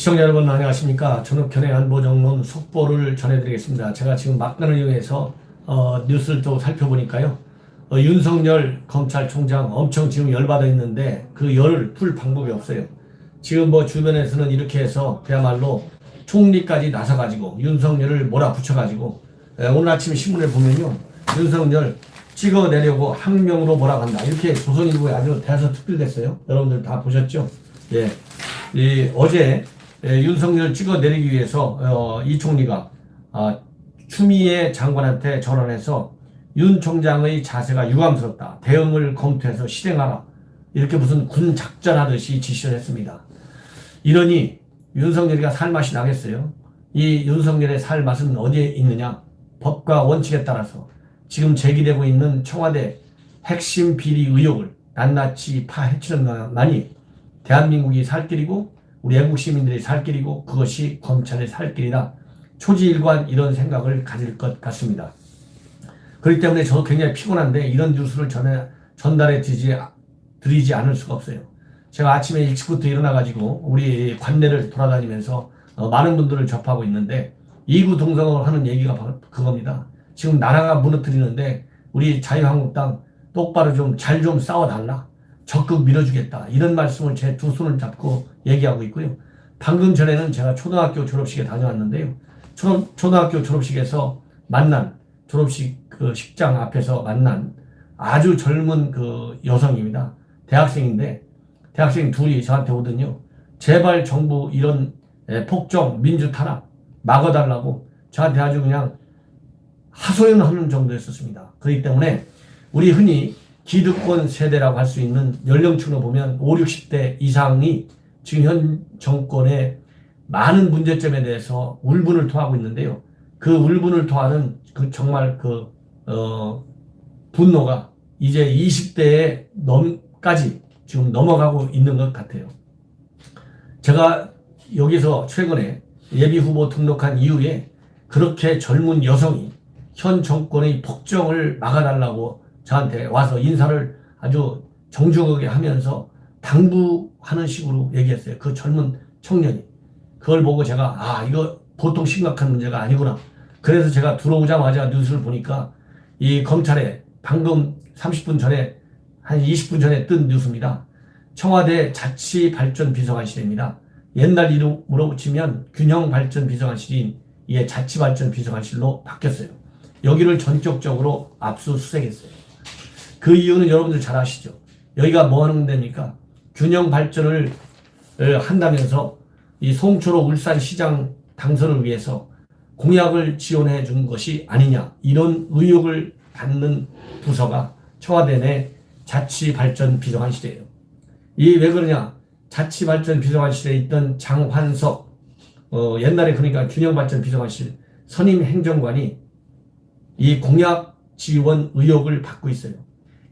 시청자 여러분 안녕하십니까. 전욱현의 안보정론 속보를 전해드리겠습니다. 제가 지금 막간을 이용해서 뉴스를 또 살펴보니까요. 윤석열 검찰총장 엄청 지금 열받아 있는데 그 열을 풀 방법이 없어요. 지금 뭐 주변에서는 이렇게 해서 그야말로 총리까지 나서가지고 윤석열을 몰아붙여가지고 오늘 아침 신문에 보면요. 윤석열 찍어내려고 항명으로 몰아간다. 이렇게 조선일보에 아주 대서특필됐어요. 여러분들 다 보셨죠? 예. 어제 윤석열 찍어내리기 위해서 이 총리가 추미애 장관한테 전화해서 윤 총장의 자세가 유감스럽다. 대응을 검토해서 실행하라. 이렇게 무슨 군 작전하듯이 지시를 했습니다. 이러니 윤석열이가 살 맛이 나겠어요? 이 윤석열의 살 맛은 어디에 있느냐? 법과 원칙에 따라서 지금 제기되고 있는 청와대 핵심 비리 의혹을 낱낱이 파헤치는 것만이 대한민국이 살 길이고 우리 애국 시민들이 살 길이고 그것이 검찰의 살 길이다. 초지일관 이런 생각을 가질 것 같습니다. 그렇기 때문에 저도 굉장히 피곤한데 이런 뉴스를 전달해 드리지 않을 수가 없어요. 제가 아침에 일찍부터 일어나가지고 우리 관내를 돌아다니면서 많은 분들을 접하고 있는데 이구동성을 하는 얘기가 바로 그겁니다. 지금 나라가 무너뜨리는데 우리 자유한국당 똑바로 좀 잘 좀 싸워달라. 적극 밀어주겠다. 이런 말씀을 제 두 손을 잡고 얘기하고 있고요. 방금 전에는 제가 초등학교 졸업식에 다녀왔는데요. 초등학교 졸업식에서 만난 졸업식 그 식장 앞에서 만난 아주 젊은 그 여성입니다. 대학생인데 대학생 둘이 저한테 오더니요. 제발 정부 이런 폭정, 민주 탄압 막아달라고 저한테 아주 그냥 하소연하는 정도였었습니다. 그렇기 때문에 우리 흔히 기득권 세대라고 할 수 있는 연령층으로 보면 5, 60대 이상이 지금 현 정권의 많은 문제점에 대해서 울분을 토하고 있는데요. 그 울분을 토하는 그 정말 분노가 이제 20대에 까지 지금 넘어가고 있는 것 같아요. 제가 여기서 최근에 예비후보 등록한 이후에 그렇게 젊은 여성이 현 정권의 폭정을 막아달라고 저한테 와서 인사를 아주 정중하게 하면서 당부하는 식으로 얘기했어요. 그 젊은 청년이. 그걸 보고 제가 이거 보통 심각한 문제가 아니구나. 그래서 제가 들어오자마자 뉴스를 보니까 이 검찰에 방금 30분 전에 한 20분 전에 뜬 뉴스입니다. 청와대 자치발전비서관실입니다. 옛날 이름으로 치면 균형발전비서관실인 이게 자치발전비서관실로 바뀌었어요. 여기를 전격적으로 압수수색했어요. 그 이유는 여러분들 잘 아시죠? 여기가 뭐 하는 데입니까? 균형 발전을 한다면서 이 송철호 울산시장 당선을 위해서 공약을 지원해 준 것이 아니냐. 이런 의혹을 받는 부서가 청와대 내 자치발전비서관실이에요. 이 왜 그러냐? 자치발전비서관실에 있던 장환석, 옛날에 그러니까 균형발전비서관실 선임 행정관이 이 공약 지원 의혹을 받고 있어요.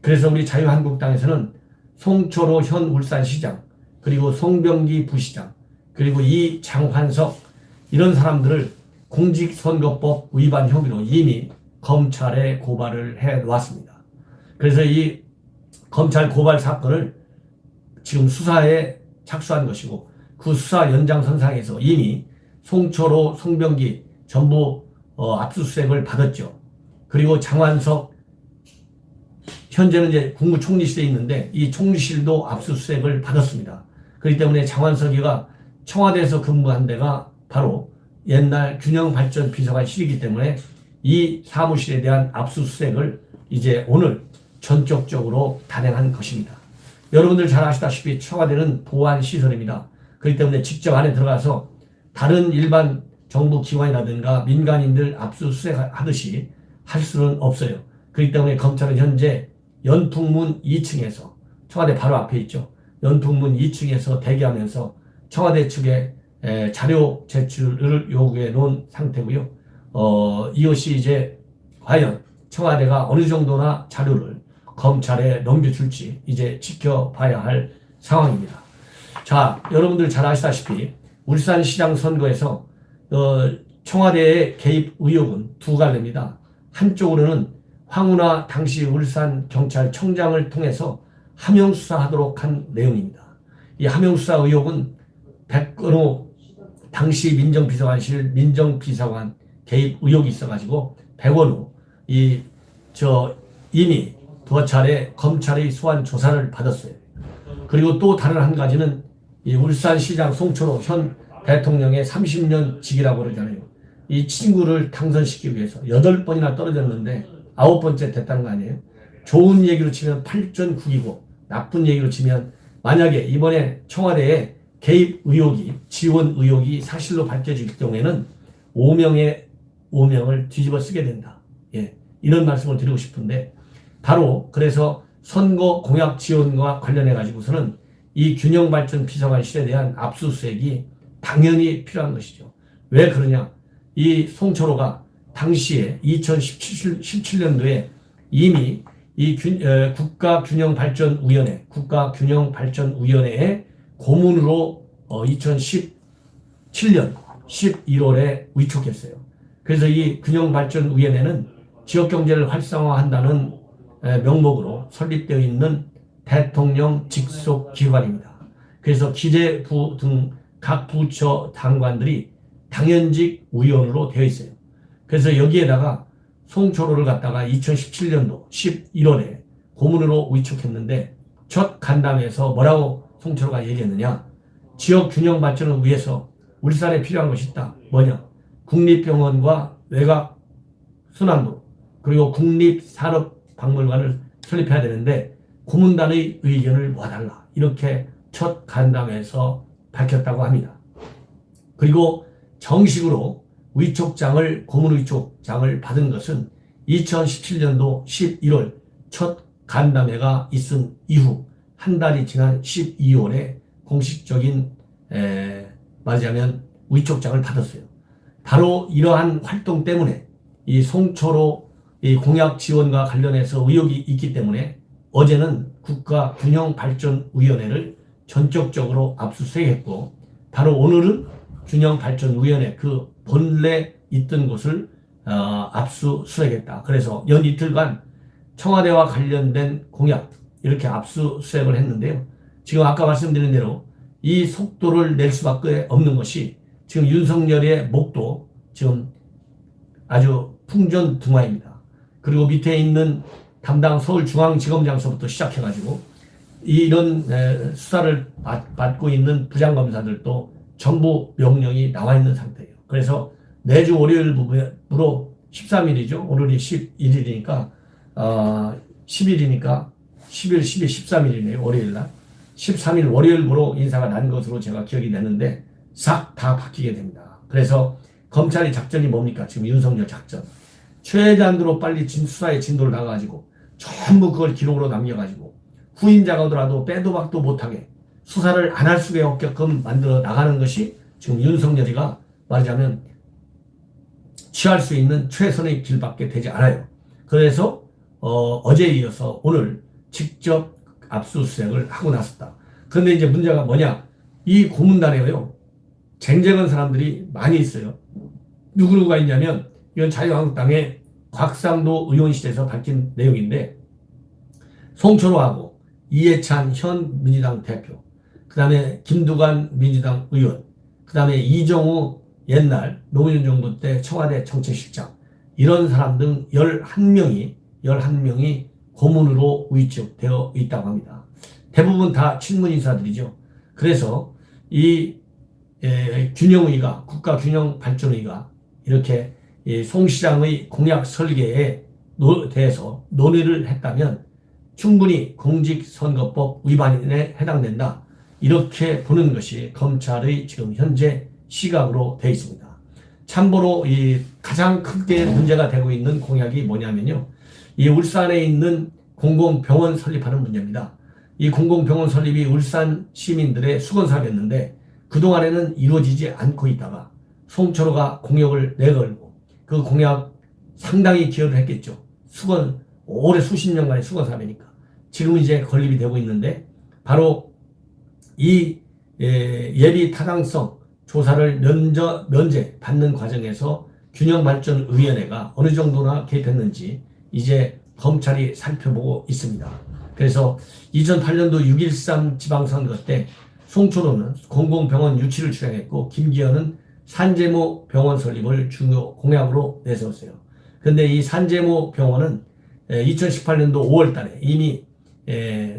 그래서 우리 자유한국당에서는 송철호 현 울산시장, 그리고 송병기 부시장, 그리고 이 장환석 이런 사람들을 공직선거법 위반 혐의로 이미 검찰에 고발을 해 놓았습니다. 그래서 이 검찰 고발 사건을 지금 수사에 착수한 것이고 그 수사 연장선상에서 이미 송철호, 송병기 전부 압수수색을 받았죠. 그리고 장환석 현재는 이제 국무총리실에 있는데 이 총리실도 압수수색을 받았습니다. 그렇기 때문에 장환석이가 청와대에서 근무한 데가 바로 옛날 균형발전비서관실이기 때문에 이 사무실에 대한 압수수색을 이제 오늘 전격적으로 단행한 것입니다. 여러분들 잘 아시다시피 청와대는 보안시설입니다. 그렇기 때문에 직접 안에 들어가서 다른 일반 정부 기관이라든가 민간인들 압수수색하듯이 할 수는 없어요. 그렇기 때문에 검찰은 현재 연풍문 2층에서 청와대 바로 앞에 있죠. 연풍문 2층에서 대기하면서 청와대 측에 자료 제출을 요구해 놓은 상태고요. 이것이 이제 과연 청와대가 어느 정도나 자료를 검찰에 넘겨줄지 이제 지켜봐야 할 상황입니다. 자, 여러분들 잘 아시다시피 울산시장 선거에서 청와대의 개입 의혹은 두 갈래입니다. 한쪽으로는 황운하 당시 울산경찰청장을 통해서 하명수사하도록 한 내용입니다. 이 하명수사 의혹은 백건호 당시 민정비서관실 민정비서관 개입 의혹이 있어가지고 백원우 이미 두어 차례 검찰의 소환 조사를 받았어요. 그리고 또 다른 한 가지는 이 울산시장 송철호 현 대통령의 30년 직이라고 그러잖아요. 이 친구를 당선시키기 위해서 8번이나 떨어졌는데 9번째 됐다는 거 아니에요? 좋은 얘기로 치면 8전 9기고 나쁜 얘기로 치면 만약에 이번에 청와대에 개입 의혹이 지원 의혹이 사실로 밝혀질 경우에는 5명을 뒤집어 쓰게 된다. 예, 이런 말씀을 드리고 싶은데 바로 그래서 선거 공약 지원과 관련해 가지고서는 이 균형발전 비서관실에 대한 압수수색이 당연히 필요한 것이죠. 왜 그러냐? 이 송철호가 당시에 2017년도에 이미 이 국가균형발전위원회에 고문으로 2017년 11월에 위촉했어요. 그래서 이 균형발전위원회는 지역경제를 활성화한다는 명목으로 설립되어 있는 대통령 직속 기관입니다. 그래서 기재부 등 각 부처 장관들이 당연직 위원으로 되어 있어요. 그래서 여기에다가 송철호를 갖다가 2017년도 11월에 고문으로 위촉했는데 첫 간담회에서 뭐라고 송철호가 얘기했느냐? 지역 균형 발전을 위해서 울산에 필요한 것이 있다. 뭐냐? 국립병원과 외곽 순환도 그리고 국립산업박물관을 설립해야 되는데 고문단의 의견을 모아달라. 이렇게 첫 간담회에서 밝혔다고 합니다. 그리고 정식으로 위촉장을 고문 위촉장을 받은 것은 2017년도 11월 첫 간담회가 있은 이후 한 달이 지난 12월에 공식적인 말하자면 위촉장을 받았어요. 바로 이러한 활동 때문에 이 송철호 이 공약 지원과 관련해서 의혹이 있기 때문에 어제는 국가균형발전위원회를 전격적으로 압수수색했고 바로 오늘은 균형발전위원회 그 본래 있던 곳을 압수수색했다. 그래서 연 이틀간 청와대와 관련된 공약 이렇게 압수수색을 했는데요. 지금 아까 말씀드린 대로 이 속도를 낼 수밖에 없는 것이 지금 윤석열의 목도 지금 아주 풍전등화입니다. 그리고 밑에 있는 담당 서울중앙지검장서부터 시작해가지고 이런 수사를 받고 있는 부장검사들도 전부 명령이 나와 있는 상태예요. 그래서 매주 월요일부로 13일이죠. 오늘이 11일이니까 10일이니까 11, 12, 13일이네요. 월요일날 13일 월요일부로 인사가 난 것으로 제가 기억이 되는데 싹 다 바뀌게 됩니다. 그래서 검찰의 작전이 뭡니까? 지금 윤석열 작전. 최대한으로 빨리 수사에 진도를 나가가지고 전부 그걸 기록으로 남겨가지고 후임자가 오더라도 빼도 박도 못하게 수사를 안 할 수가 없게끔 만들어 나가는 것이 지금 윤석열이가 말하자면 취할 수 있는 최선의 길밖에 되지 않아요. 그래서 어제에 이어서 오늘 직접 압수수색을 하고 나섰다. 그런데 이제 문제가 뭐냐? 이 고문단에요. 쟁쟁한 사람들이 많이 있어요. 누구누구가 있냐면 이건 자유한국당의 곽상도 의원실에서 밝힌 내용인데 송철호하고 이해찬 현 민주당 대표, 그 다음에 김두관 민주당 의원, 그 다음에 이정우 옛날 노무현 정부 때 청와대 정책실장 이런 사람 등 11명이 고문으로 위촉되어 있다고 합니다. 대부분 다 친문 인사들이죠. 그래서 이 균형의가 국가균형발전의가 이렇게 송 시장의 공약 설계에 대해서 논의를 했다면 충분히 공직선거법 위반에 해당된다. 이렇게 보는 것이 검찰의 지금 현재 시각으로 되어 있습니다. 참고로 이 가장 크게 문제가 되고 있는 공약이 뭐냐면요. 이 울산에 있는 공공병원 설립하는 문제입니다. 이 공공병원 설립이 울산 시민들의 수건사업이었는데 그동안에는 이루어지지 않고 있다가 송철호가 공약을 내걸고 그 공약 상당히 기여를 했겠죠. 오래 수십 년간의 수건사업이니까. 지금은 이제 건립이 되고 있는데 바로 이 예비 타당성 조사를 면제 받는 과정에서 균형발전위원회가 어느 정도나 개입했는지 이제 검찰이 살펴보고 있습니다. 그래서 2008년도 6.13 지방선거 때 송철호는 공공병원 유치를 주장했고 김기현은 산재모 병원 설립을 중요 공약으로 내세웠어요. 그런데 이 산재모 병원은 2018년도 5월 달에 이미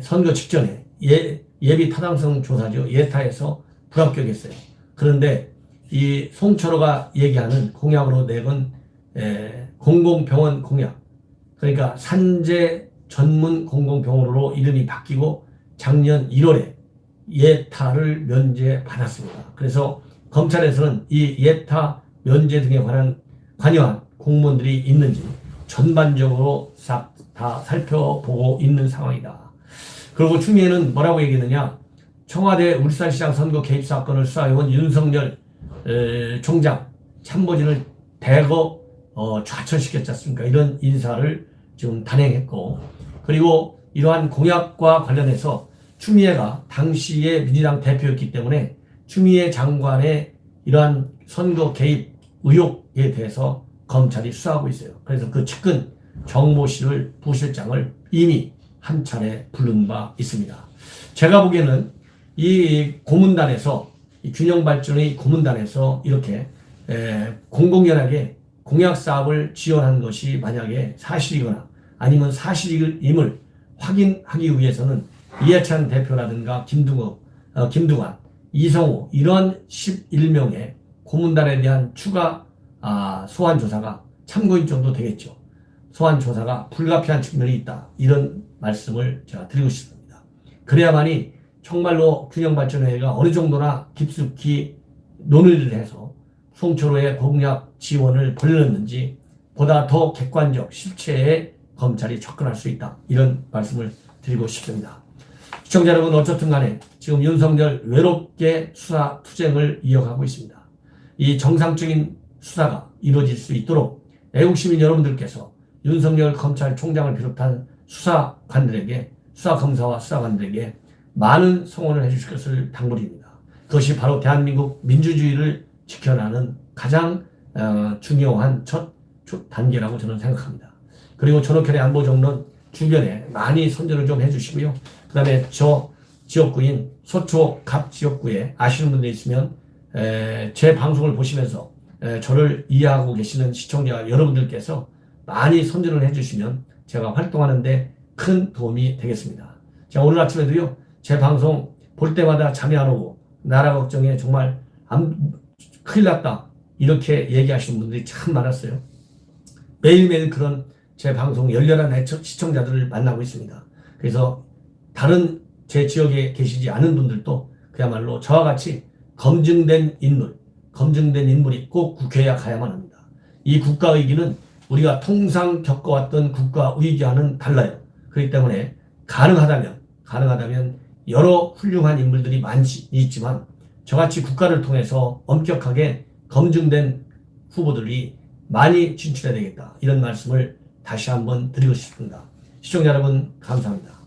선거 직전에 예비 타당성 조사죠. 예타에서 불합격했어요. 그런데 이 송철호가 얘기하는 공약으로 내건 공공병원 공약, 그러니까 산재 전문 공공병원으로 이름이 바뀌고 작년 1월에 예타를 면제받았습니다. 그래서 검찰에서는 이 예타 면제 등에 관여한 공무원들이 있는지 전반적으로 싹 다 살펴보고 있는 상황이다. 그리고 추미애는 뭐라고 얘기했느냐? 청와대 울산시장 선거 개입 사건을 수사해온 윤석열 총장 참모진을 대거 좌천시켰지 않습니까? 이런 인사를 지금 단행했고, 그리고 이러한 공약과 관련해서 추미애가 당시에 민주당 대표였기 때문에 추미애 장관의 이러한 선거 개입 의혹에 대해서 검찰이 수사하고 있어요. 그래서 그 측근 정모 씨를 부실장을 이미 한 차례 부른 바 있습니다. 제가 보기에는 이 고문단에서, 이 균형발전의 고문단에서 이렇게 공공연하게 공약 사업을 지원한 것이 만약에 사실이거나 아니면 사실임을 확인하기 위해서는 이해찬 대표라든가 김두관, 이성호 이런 11명의 고문단에 대한 추가 소환 조사가 참고인 정도 되겠죠. 소환 조사가 불가피한 측면이 있다. 이런 말씀을 제가 드리고 싶습니다. 그래야만이 정말로 균형발전회의가 어느 정도나 깊숙이 논의를 해서 송철호의 공약 지원을 벌렸는지 보다 더 객관적 실체에 검찰이 접근할 수 있다. 이런 말씀을 드리고 싶습니다. 시청자 여러분, 어쨌든 간에 지금 윤석열 외롭게 수사 투쟁을 이어가고 있습니다. 이 정상적인 수사가 이루어질 수 있도록 애국시민 여러분들께서 윤석열 검찰총장을 비롯한 수사관들에게, 수사검사와 수사관들에게 많은 성원을 해주실 것을 당부드립니다. 그것이 바로 대한민국 민주주의를 지켜나가는 가장 중요한 첫 단계라고 저는 생각합니다. 그리고 전옥현의 안보정론 주변에 많이 선전을 좀 해주시고요. 그 다음에 저 지역구인 서초 갑 지역구에 아시는 분들 있으면 제 방송을 보시면서 저를 이해하고 계시는 시청자 여러분들께서 많이 선전을 해주시면 제가 활동하는데 큰 도움이 되겠습니다. 제가 오늘 아침에도요, 제 방송 볼 때마다 잠이 안 오고 나라 걱정에 정말 큰일 났다 이렇게 얘기하시는 분들이 참 많았어요. 매일매일 그런 제 방송 열렬한 시청자들을 만나고 있습니다. 그래서 다른 제 지역에 계시지 않은 분들도 그야말로 저와 같이 검증된 인물이 꼭 국회에 가야만 합니다. 이 국가위기는 우리가 통상 겪어왔던 국가위기와는 달라요. 그렇기 때문에 가능하다면 여러 훌륭한 인물들이 있지만 저같이 국가를 통해서 엄격하게 검증된 후보들이 많이 진출해야 되겠다. 이런 말씀을 다시 한번 드리고 싶습니다. 시청자 여러분, 감사합니다.